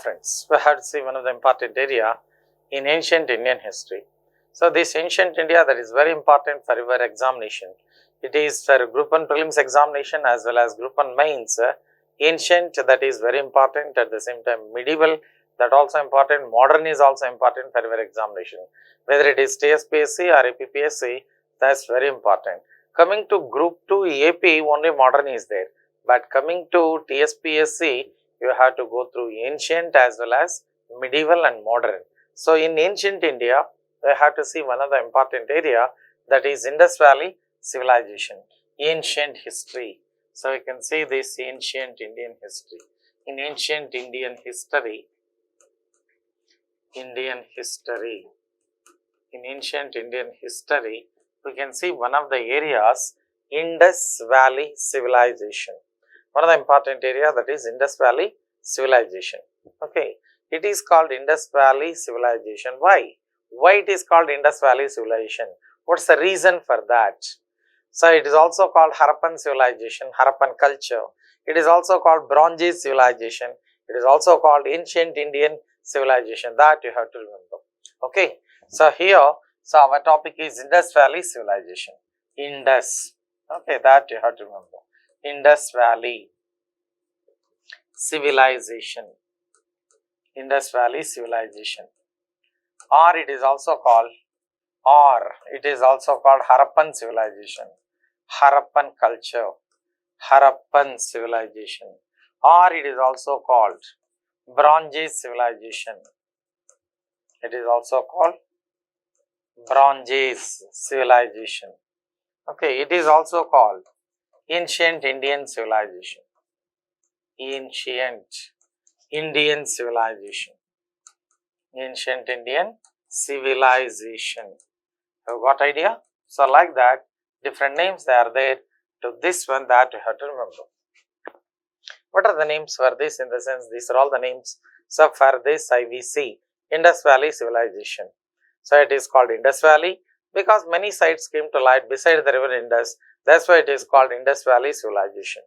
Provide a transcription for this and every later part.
Friends, we have to see one of the important area in ancient Indian history. So, this ancient India that is very important for your examination. It is for group 1 prelims examination as well as group 1 mains. Ancient, that is very important, at the same time medieval, that also important, modern is also important for your examination. Whether it is Tspsc or UPSC, that is very important. Coming to group 2 AP, only modern is there, but coming to Tspsc, you have to go through ancient as well as medieval and modern. So, in ancient India, we have to see one of the important area, that is Indus Valley civilization, ancient history. So, you can see this ancient Indian history. In ancient Indian history, in ancient Indian history, we can see one of the areas, Indus Valley civilization. One of the important area, that is Indus Valley civilization. Okay, it is called Indus Valley civilization. Why? Why it is called Indus Valley civilization? What's the reason for that? So, it is also called Harappan civilization, Harappan culture. It is also called Bronze Age civilization. It is also called ancient Indian civilization. That you have to remember. Okay. So, here, so our topic is Indus Valley civilization. Indus. Okay, that you have to remember. Indus Valley civilization. Indus Valley civilization. Or it is also called Harappan civilization, Harappan culture, Harappan civilization, or it is also called Bronze Age civilization. It is also called Bronze Age civilization. Okay, it is also called ancient Indian civilization, ancient Indian civilization, ancient Indian civilization. Have you got idea? So, like that, different names they are there to this one, that you have to remember. What are the names for this? In the sense, these are all the names. So, for this IVC, Indus Valley civilization. So, it is called Indus Valley because many sites came to light beside the river Indus. That's why it is called Indus Valley civilization.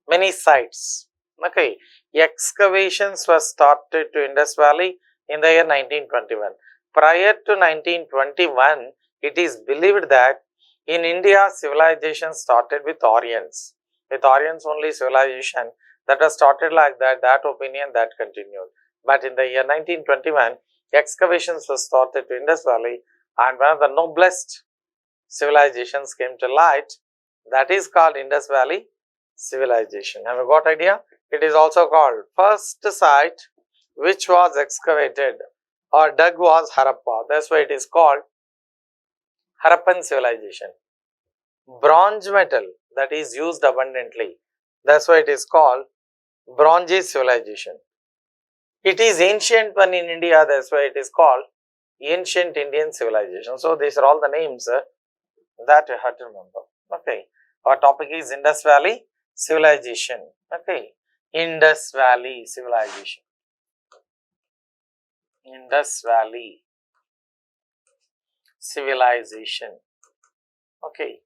Many sites. Okay, excavations were started to Indus Valley in the year 1921. Prior to 1921, it is believed that in India, civilization started with Aryans. With Aryans only civilization that was started like that, that opinion that continued. But in the year 1921, excavations were started to Indus Valley and one of the noblest civilizations came to light, that is called Indus Valley civilization. Have you got idea? It is also called first site which was excavated or dug was Harappa. That's why it is called Harappan civilization. Bronze metal that is used abundantly. That's why it is called Bronze Age civilization. It is ancient one in India. That's why it is called ancient Indian civilization. So, these are all the names that you have to remember. Okay. Our topic is Indus Valley civilization. Okay. Indus Valley civilization. Indus Valley civilization. Okay.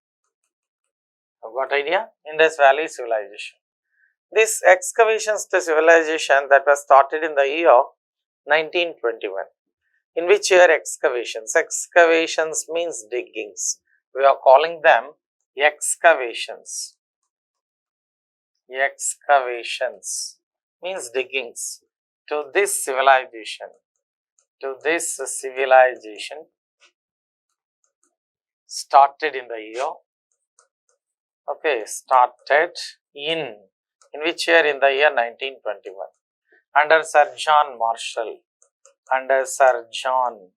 I've got idea? Indus Valley civilization. This excavations to civilization that was started in the year 1921. In which year excavations? Excavations means diggings. We are calling them excavations. Excavations means diggings to this civilization. To this civilization started in the year, okay, started in which year? In the year 1921, under Sir John Marshall, under Sir John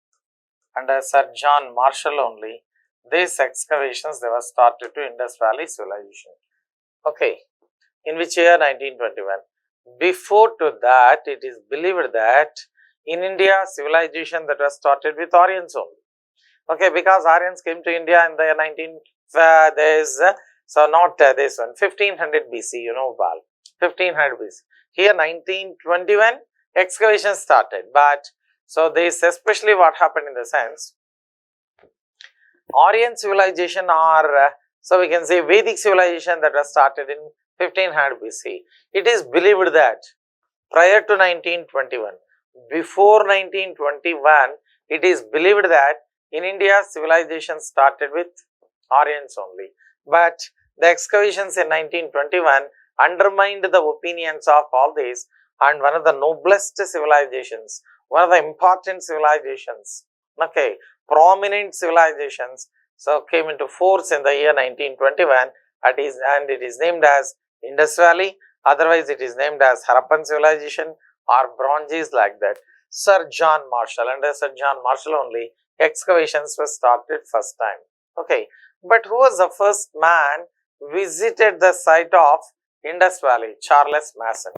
Marshall only, these excavations they were started to Indus Valley civilization. Okay, in which year? 1921. Before to that, it is believed that in India, civilization that was started with Aryans only. Okay, because Aryans came to India in the year so not this one, 1500 BC, you know, Bal, 1500 BC. Here 1921, excavation started, but so this especially what happened in the sense, Aryan civilization or so we can say Vedic civilization that was started in 1500 BC. It is believed that prior to 1921. Before 1921, it is believed that in India, civilization started with Aryans only. But the excavations in 1921 undermined the opinions of all these, and one of the noblest civilizations, one of the important civilizations, okay, prominent civilizations, so came into force in the year 1921, and it is named as Indus Valley, otherwise it is named as Harappan civilization or Bronze Age, like that. Sir John Marshall, under Sir John Marshall only, excavations were started first time. Okay, but who was the first man visited the site of Indus Valley? Charles Mason.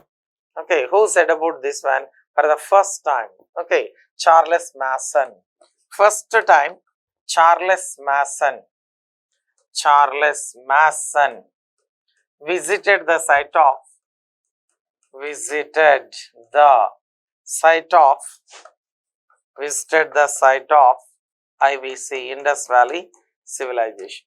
Okay, who said about this one for the first time? Okay, Charles Mason. First time, Charles Mason visited the site of IVC, Indus Valley civilization.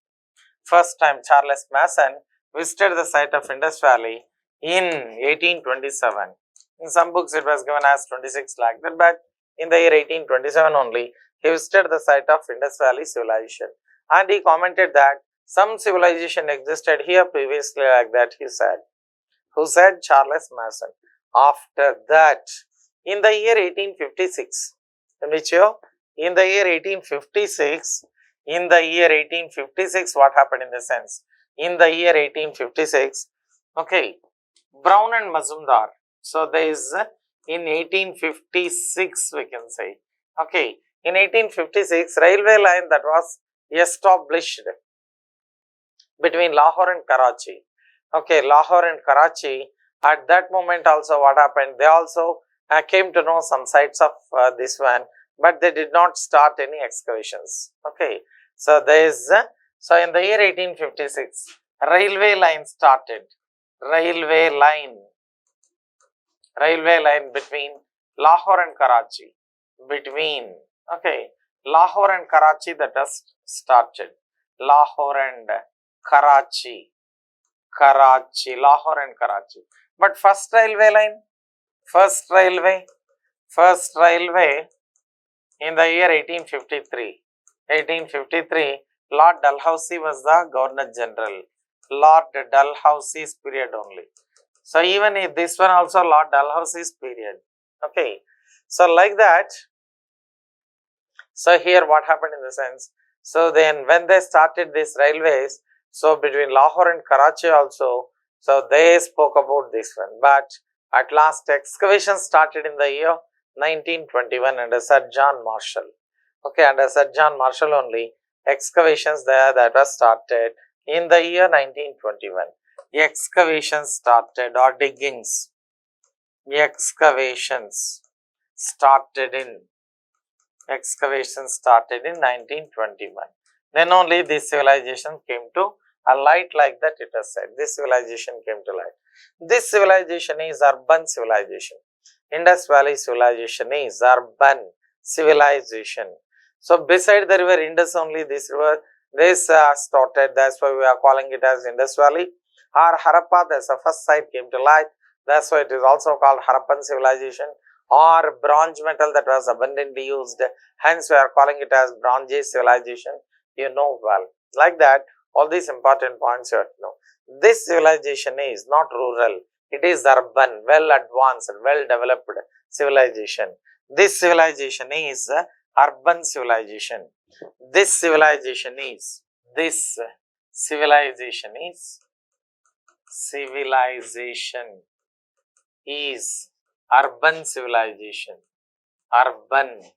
First time Charles Mason visited the site of Indus Valley in 1827. In some books it was given as 26 like that, but in the year 1827 only, he visited the site of Indus Valley civilization, and he commented that some civilization existed here previously, like that he said. Who said? Charles Mason. After that, in the year 1856, in which year? In the year 1856, what happened in the sense? In the year 1856, okay, Brown and Mazumdar. So there is in 1856 we can say, okay, in 1856 railway line that was established between Lahore and Karachi. Okay, Lahore and Karachi. At that moment also what happened? They also came to know some sites of this one, but they did not start any excavations. Okay, so there is so in the year 1856 railway line started. Railway line between Lahore and Karachi. Lahore and Karachi, that has started. Lahore and Karachi. Lahore and Karachi. But first railway in the year 1853. Lord Dalhousie was the Governor General. Lord Dalhousie's period only. So even if this one also Lord Dalhousie's period. Okay. So like that. So here what happened in the sense? So then when they started these railways, so between Lahore and Karachi also, so they spoke about this one. But at last excavation started in the year 1921 under Sir John Marshall. Okay, under Sir John Marshall only, excavations there that was started in the year 1921. Excavations started, or diggings. Excavations started in 1921. Then only this civilization came to a light, like that it was said. This civilization came to light. This civilization is urban civilization. Indus Valley civilization is urban civilization. So beside the river Indus only, this river, started. That's why we are calling it as Indus Valley. Or Harappa, that's the first site came to light. That's why it is also called Harappan civilization. Or bronze metal that was abundantly used. Hence we are calling it as Bronze Age civilization. You know well. Like that, all these important points you have to know. This civilization is not rural. It is urban, well advanced, well developed civilization. This civilization is urban civilization. This civilization is urban civilization. Urban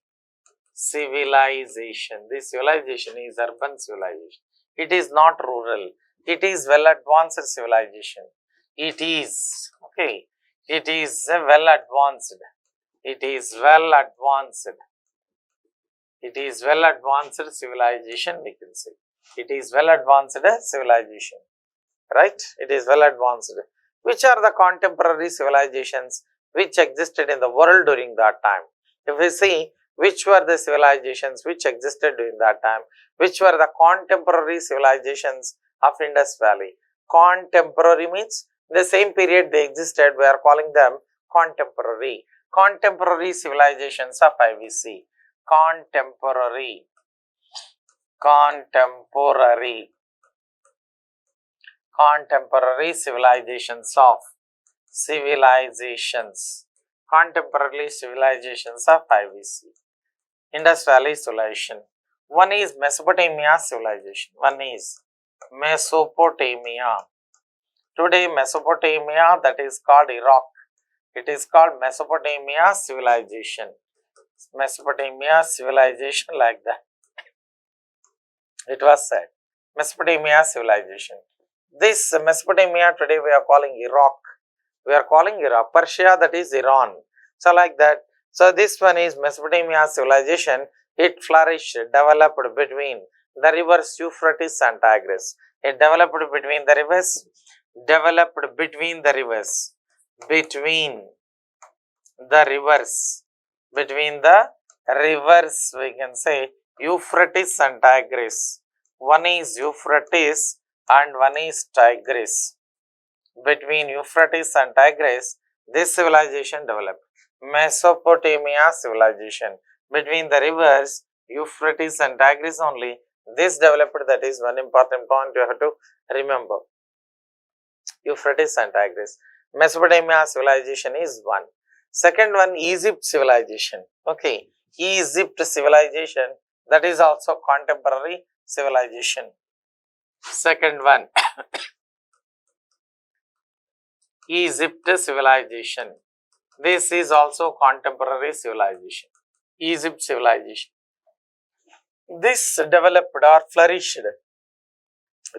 civilization. This civilization is urban civilization. It is not rural. It is well advanced civilization. It is, okay, it is well advanced. It is well advanced. It is well advanced civilization, we can say. It is well advanced civilization. Right? It is well advanced. Which are the contemporary civilizations which existed in the world during that time? If we see which were the civilizations which existed during that time, which were the contemporary civilizations of Indus Valley. Contemporary means the same period they existed, we are calling them contemporary. Contemporary civilizations of IVC. Contemporary civilizations of contemporary civilizations of IVC. Indus Valley civilization. One is Mesopotamia civilization. One is Mesopotamia. Today Mesopotamia, that is called Iraq. It is called Mesopotamia civilization. Mesopotamia civilization, like that it was said. Mesopotamia civilization. This Mesopotamia today we are calling Iraq. We are calling Iraq. Persia, that is Iran. So like that. So this one is Mesopotamia civilization. It flourished, developed between the rivers Euphrates and Tigris. It developed between the rivers. Between the rivers, we can say Euphrates and Tigris. One is Euphrates and one is Tigris. Between Euphrates and Tigris, this civilization developed. Mesopotamia civilization. Between the rivers Euphrates and Tigris only, this developed. That is one important point you have to remember. Euphrates and Tigris. Mesopotamia civilization is one. Second one, Egypt civilization. Okay, Egypt civilization, that is also contemporary civilization. Second one, Egypt civilization. This is also contemporary civilization. Egypt civilization. This developed or flourished.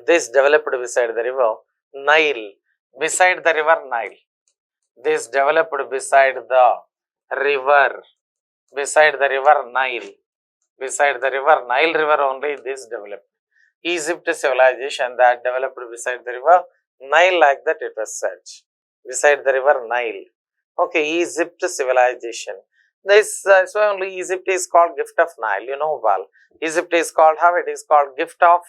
This developed beside the river Nile. Beside the river Nile. This developed beside the river. Beside the river Nile. Beside the river Nile river only this developed. Egypt civilization that developed beside the river Nile, like that it was said. Beside the river Nile. Okay, Egypt civilization. This so only Egypt is called gift of Nile. You know well. Egypt is called how? It is called gift of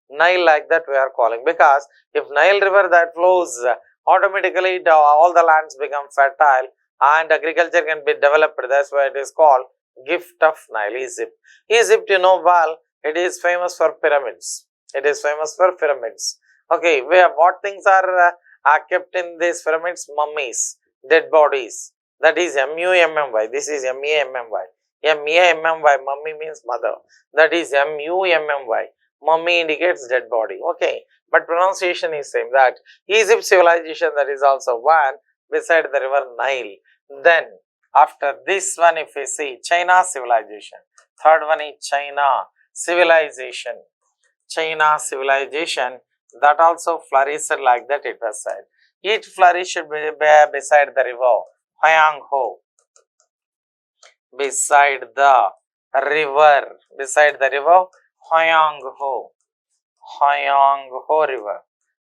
Nile, like that we are calling, because if Nile river that flows, automatically all the lands become fertile and agriculture can be developed. That's why it is called gift of Nile. Egypt. Egypt, you know well, it is famous for pyramids. It is famous for pyramids. Okay, where what things are kept in these pyramids? Mummies, dead bodies. That is M-U-M-M-Y. This is M-E-M-M-Y. M-E-M-M-Y. Mummy means mother. That is M-U-M-M-Y. Mummy indicates dead body. Okay, but pronunciation is same. That Egypt civilization, that is also one beside the river Nile. Then after this one, if we see China civilization. Third one is China civilization. China civilization, that also flourished, like that it was said. It flourished beside the river Huanghe. Beside the river Huanghe. Huanghe river.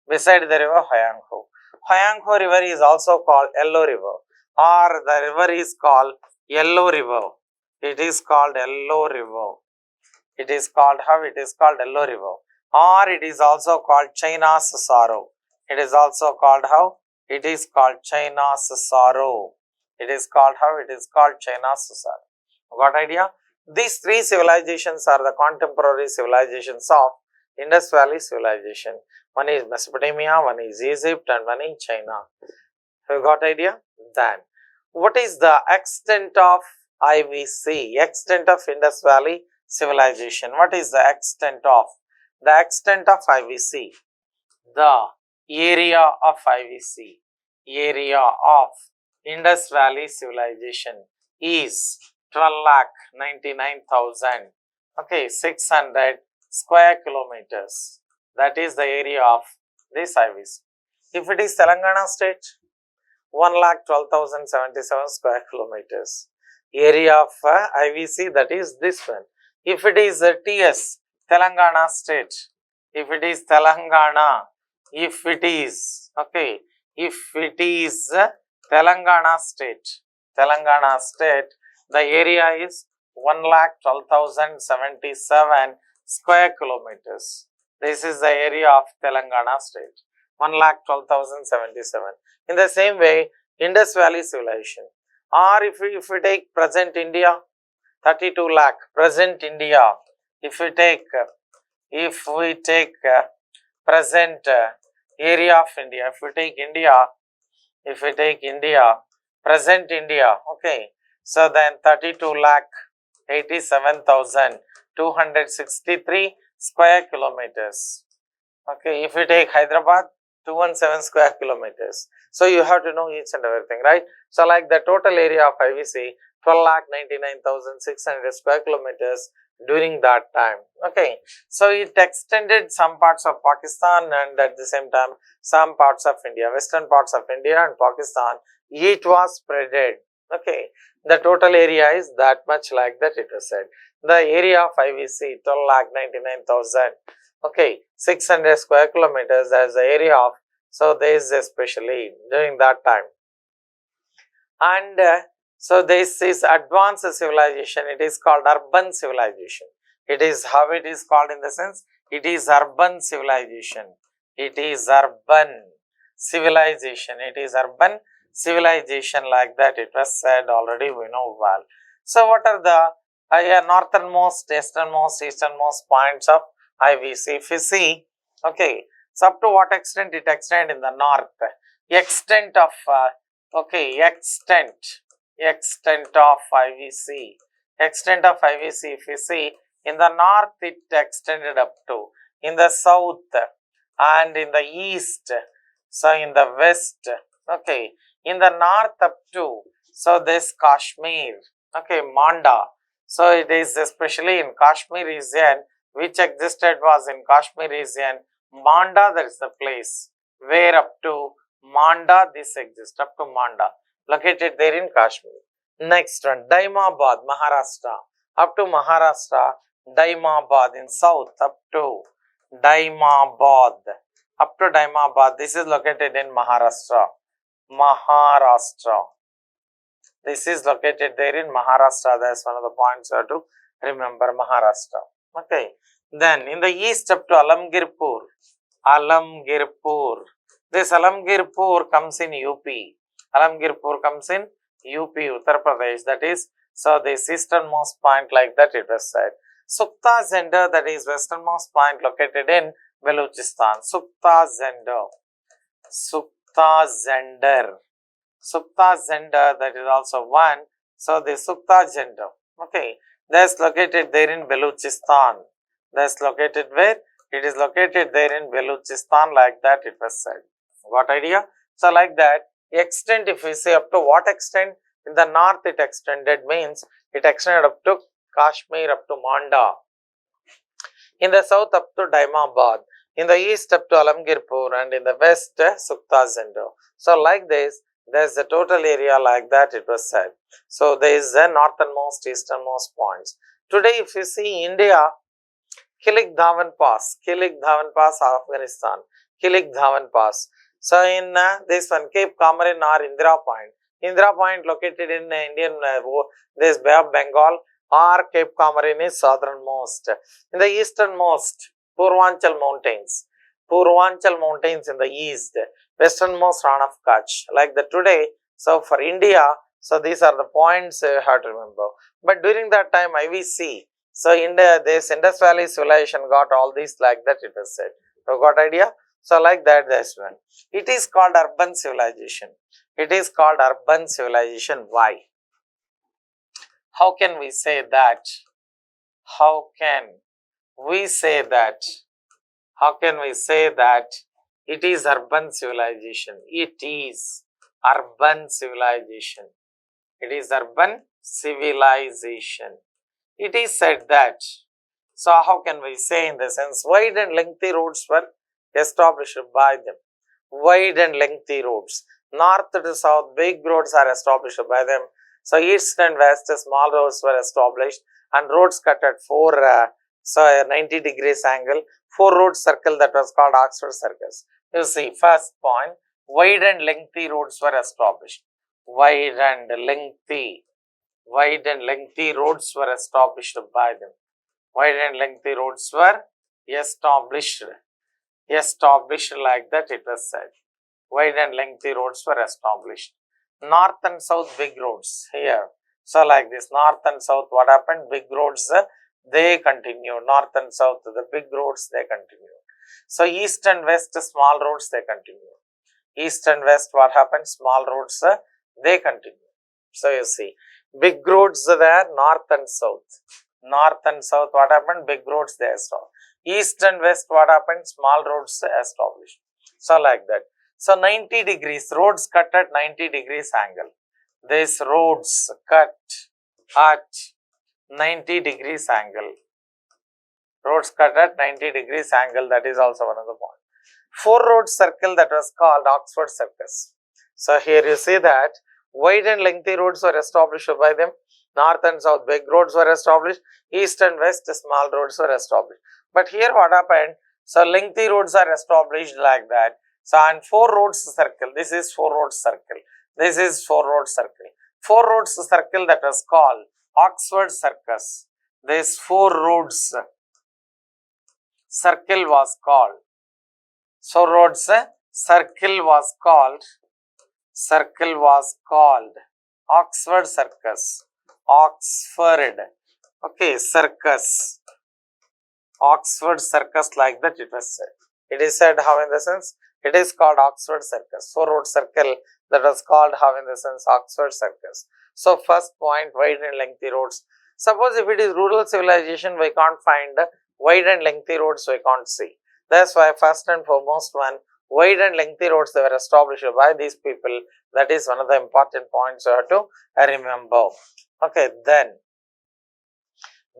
Beside the river Huanghe. Huanghe river is also called Yellow River, or the river is called Yellow River. It is called Yellow River. It is called how? It is called Yellow River, or it is also called China's sorrow. It is also called how? It is called China's sorrow. It is called how? It is called China's sorrow. Got idea? These three civilizations are the contemporary civilizations of Indus Valley civilization. One is Mesopotamia, one is Egypt, and one is China. Have you got idea? Then, what is the extent of IVC? Extent of Indus Valley civilization. What is the extent of? The extent of IVC. The area of IVC. Area of Indus Valley civilization is 12,99,000. Okay, 600 square kilometers. That is the area of this IVC. If it is Telangana state, 1,12,077 square kilometers. Area of IVC, that is this one. If it is TS, Telangana state, if it is Telangana, if it is, okay, if it is Telangana state, the area is 1,12,077 square kilometers. This is the area of Telangana state, 1,12,077. In the same way, Indus Valley Civilization. Or if we take present India, 32 lakh, present India, if we take present area of India, if we take India, present India, okay, so then 32 lakh 87,263 square kilometers. Okay, if we take Hyderabad, 217 square kilometers. So you have to know each and everything, right? So like the total area of IVC, 12,99,600 square kilometers during that time. Okay, so it extended some parts of Pakistan and at the same time some parts of India, western parts of India and Pakistan, it was spreaded. Okay, the total area is that much, like that it was said. The area of IVC, 12,99,000. Okay, 600 square kilometers as the area of, so there is especially during that time. And so this is advanced civilization, it is called urban civilization. It is how it is called, in the sense, it is urban civilization. It is urban civilization. It is urban civilization, like that it was said already, we know well. So what are the northernmost, easternmost points of IVC? If you see, okay, so up to what extent it extends in the north, extent of extent of IVC, if you see, in the north it extended up to, in the south and in the east, so in the west, okay, in the north up to, so this Kashmir, okay, Manda, so it is especially in Kashmir region, which existed was in Kashmir region, Manda, that is the place where up to Manda this exists, up to Manda, located there in Kashmir. Next one, Daimabad, Maharashtra, up to Maharashtra, Daimabad in south, up to Daimabad, this is located in Maharashtra. This is located there in Maharashtra. That's one of the points you have to remember, Maharashtra. Okay. Then in the east up to Alamgirpur. This Alamgirpur comes in UP. Uttar Pradesh. That is, so this easternmost point, like that it was said. Sukta Zender, that is westernmost point, located in Balochistan. Sukta Zender, that is also one. So the Sukta Zender, okay, that's located there in Balochistan. That's located where? It is located there in Balochistan, like that it was said. Got idea? So like that, extent, if we say up to what extent, in the north it extended, means it extended up to Kashmir, up to Manda. In the south up to Daimabad. In the east up to Alamgirpur, and in the west Sukta Zender. So like this, there is the total area, like that it was said. So there is the northernmost, easternmost points. Today if you see India, Kilik Dhawan Pass, Afghanistan, Kilik Dhawan Pass. So in this one, Cape Comorin or Indira Point located in Indian, this Bay of Bengal, or Cape Comorin is southernmost. In the easternmost, Purvanchal Mountains in the east, westernmost Ran of Kutch, like that today. So for India, so these are the points you have to remember. But during that time, IVC, so India, this Indus Valley Civilization got all these, like that it was said. You got idea? So like that, this one. It is called urban civilization. Why? How can we say that? It is urban civilization? It is urban civilization. It is said that. So how can we say, in the sense, wide and lengthy roads were established by them. Wide and lengthy roads. North to south, big roads are established by them. So east and west, small roads were established, and roads cut at 90 degrees angle. 4 road circle, that was called Oxford Circus. You see, first point, wide and lengthy roads were established. Wide and lengthy roads were established by them. Wide and lengthy roads were established, like that it was said. Wide and lengthy roads were established. North and south big roads here. So like this, north and south, what happened? Big roads, they continue. North and south, the big roads, they continue. So east and west, small roads, they continue. East and west, what happened? Small roads, they continue. So you see, big roads are there, north and south. North and south, what happened? Big roads, they established. East and west, what happened? Small roads established. So like that. So 90 degrees, roads cut at 90 degrees angle. These roads cut at 90 degrees angle. Roads cut at 90 degrees angle, that is also one of the point. 4-road circle that was called Oxford Circus. So here you see that wide and lengthy roads were established by them. North and south big roads were established. East and west small roads were established. But here what happened? So lengthy roads are established like that. So on 4-road circle, this is 4-road circle. This is 4-road circle. 4-road circle that was called Oxford Circus. This 4 roads circle was called. So roads circle was called Oxford Circus. Oxford, okay, circus. Oxford Circus, like that it was said. It is said how in the sense, it is called Oxford Circus. 4-road circle that was called how in the sense Oxford Circus. So first point, wide and lengthy roads. Suppose if it is rural civilization, we can't find wide and lengthy roads, we can't see. That's why first and foremost one, wide and lengthy roads, they were established by these people. That is one of the important points you have to remember. Okay, then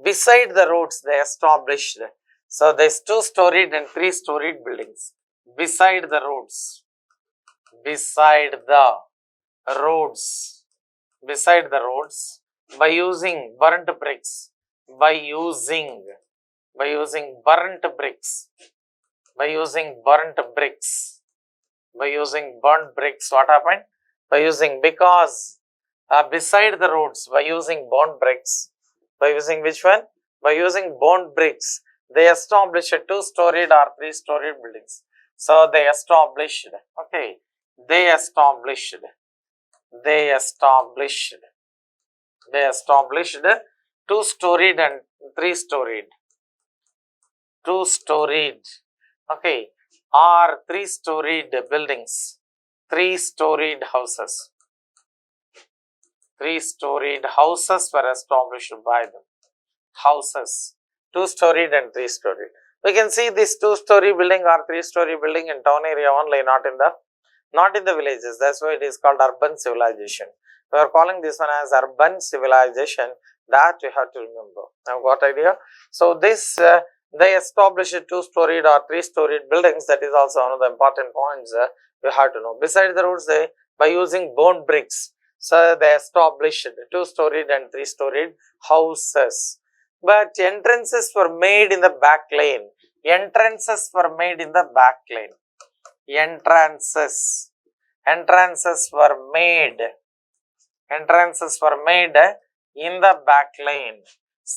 beside the roads they established, so there's 2-storied and 3-storied buildings. Beside the roads, by using burnt bricks, by using burnt bricks, what happened? By using, because beside the roads, by using burnt bricks, by using which one? By using burnt bricks, they established 2-storied or 3-storied buildings. So they established, okay, they established 2-storied and 3-storied, 2-storied, okay, or 3-storied buildings, 3-storied houses. 3-storied houses were established by them. Houses, 2-storied and 3-storied. We can see this 2-story building or 3-story building in town area only, not in the villages. That's why it is called urban civilization. We are calling this one as urban civilization. That you have to remember. Now, got idea? So this they established 2-storied or 3-storied buildings. That is also one of the important points you have to know. Beside the roads, they by using burnt bricks. So they established 2-storied and 3-storied houses. But entrances were made in the back lane. Entrances were made in the back lane. Entrances were made in the back lane.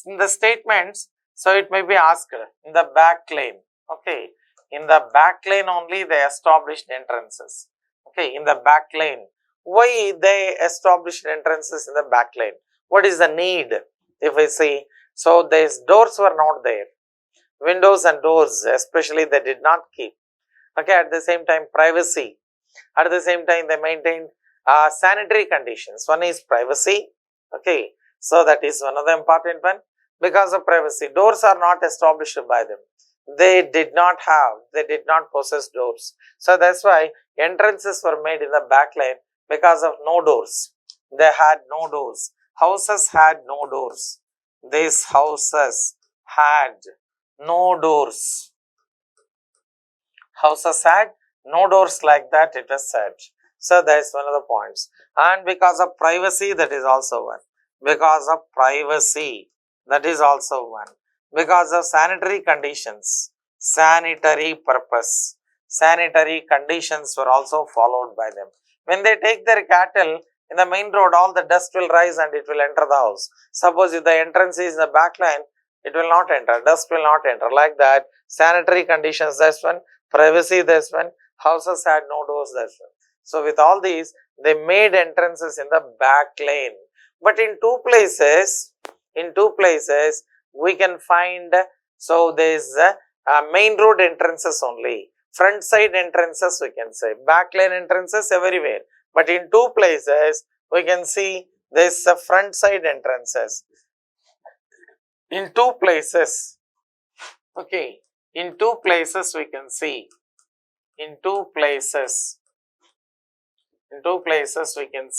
In the statements, so it may be asked in the back lane. Okay, in the back lane only they established entrances. Okay, in the back lane. Why they established entrances in the back lane? What is the need? If we see, so these doors were not there. Windows and doors, especially, they did not keep. Okay, at the same time, privacy. At the same time, they maintained sanitary conditions. One is privacy. Okay, so that is one of the important one. Because of privacy, doors are not established by them. They did not possess doors. So that's why entrances were made in the back lane because of no doors. They had no doors. Houses had no doors. These houses had no doors. Houses had no doors, like that it was said. So that is one of the points. And because of privacy, that is also one. Because of privacy, that is also one. Because of sanitary conditions, sanitary purpose, sanitary conditions were also followed by them. When they take their cattle in the main road, all the dust will rise and it will enter the house. Suppose if the entrance is in the back line, it will not enter, dust will not enter. Like that, sanitary conditions, that's one. Privacy, that's one. Houses had no doors, that's one. So with all these, they made entrances in the back lane. But in two places, we can find, so there is main road entrances only. Front side entrances we can say, back lane entrances everywhere. But in two places, we can see there is a front side entrances. In two places, okay, in two places we can see, in two places we can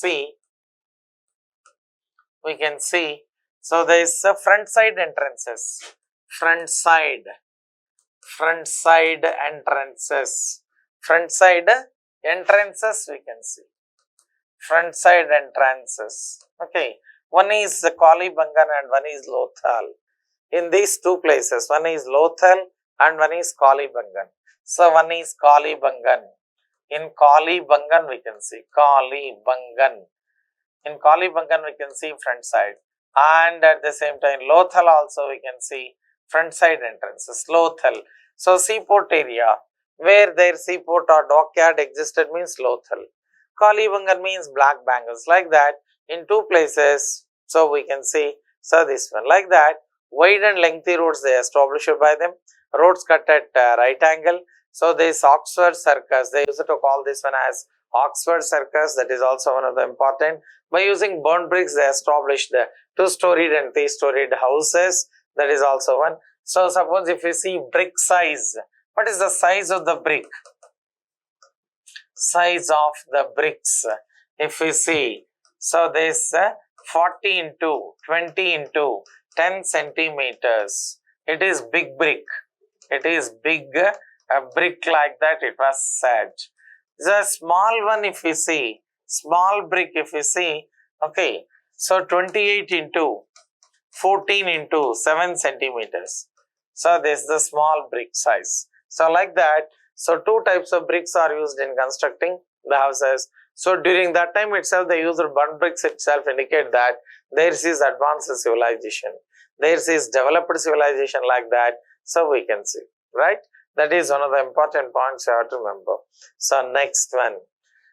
see, so there is a front side entrances, front side entrances we can see, front side entrances, okay. One is Kalibangan and one is Lothal. In these two places, one is Lothal and one is Kalibangan. So one is Kalibangan. In Kalibangan we can see, Kalibangan. In Kalibangan we can see front side, and at the same time Lothal also we can see front side entrances, Lothal. So seaport area, where their seaport or dockyard existed means Lothal. Kalibangan means black bangles, like that. In two places, so we can see, so this one, like that. Wide and lengthy roads they established by them, roads cut at right angle. So this Oxford Circus, they used to call this one as Oxford Circus, that is also one of the important. By using burnt bricks, they established the 2-storied and 3-storied houses, that is also one. So suppose if you see brick size, what is the size of the brick? Size of the bricks, if we see, so this 40 into 20 into 10 centimeters, it is big brick, it is big a brick, like that it was said. The small one if we see, small brick if we see, okay, so 28 into 14 into 7 centimeters. So this is the small brick size. So like that, so two types of bricks are used in constructing the houses. So during that time itself, they used burnt bricks itself, indicate that there is advanced civilization, there is developed civilization, like that. So we can see, right? That is one of the important points you have to remember. So next one.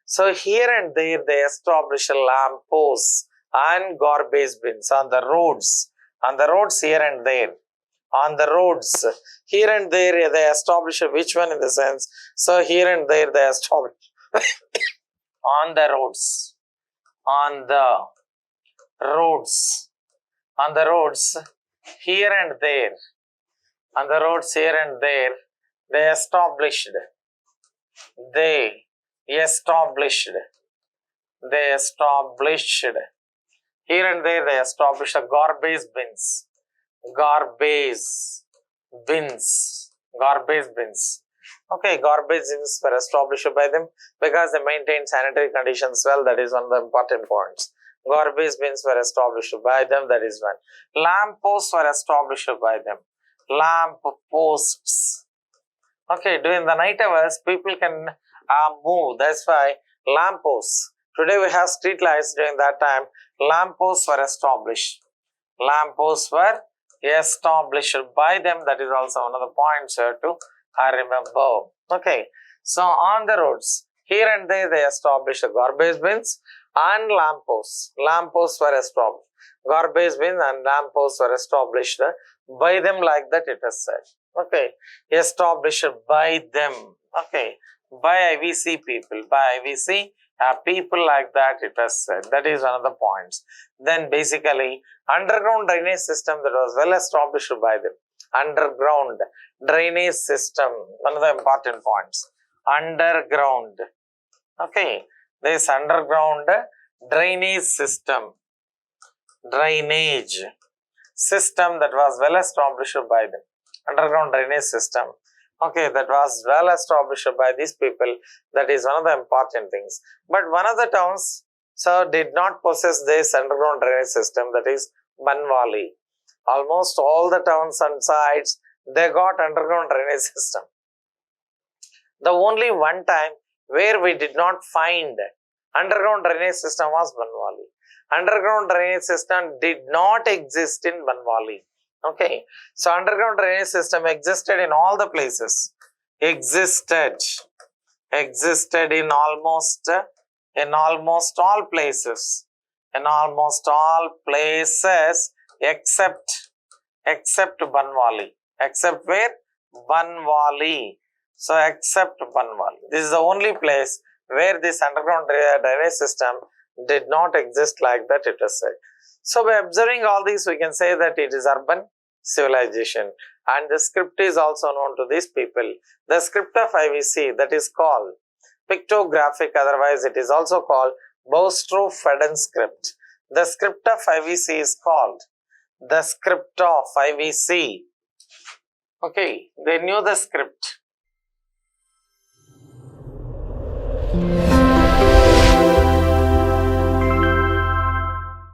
So here and there they establish lamp posts and garbage bins on the roads here and there. On the roads, here and there they establish which one in the sense. So here and there they establish on the roads, here and there, on the roads here and there, they established here and there they established garbage bins. Okay, garbage bins were established by them because they maintain sanitary conditions well. That is one of the important points. Garbage bins were established by them. That is one. Lamp posts were established by them. Lamp posts. Okay, during the night hours, people can move. That's why lamp posts. Today we have street lights. During that time, lamp posts were established. Lamp posts were established by them. That is also one of the points here to remember. Okay, so on the roads, here and there they established garbage bins and lamp posts. Lamp posts were established. Garbage bins and lamp posts were established by them, like that it is said. Okay, established by them. Okay, by IVC people, people, like that it was said. That is one of the points. Then basically underground drainage system that was well established by them. Underground drainage system, one of the important points. Underground. Okay, this underground drainage system. Drainage system that was well established by them. Underground drainage system. Okay, that was well established by these people. That is one of the important things. But one of the towns did not possess this underground drainage system, that is Banwali. Almost all the towns and sites, they got underground drainage system. The only one time where we did not find underground drainage system was Banwali. Underground drainage system did not exist in Banwali. Okay, so underground drainage system existed in all the places. Existed existed in almost all places, except Banwali. Except where? Banwali. So except Banwali. This is the only place where this underground drainage system did not exist like that, it is said. So by observing all these, we can say that it is urban civilization, and the script is also known to these people. The script of IVC, that is called pictographic, otherwise it is also called Boustrow-Fedden script. The script of IVC is called the script of IVC. Okay, they knew the script.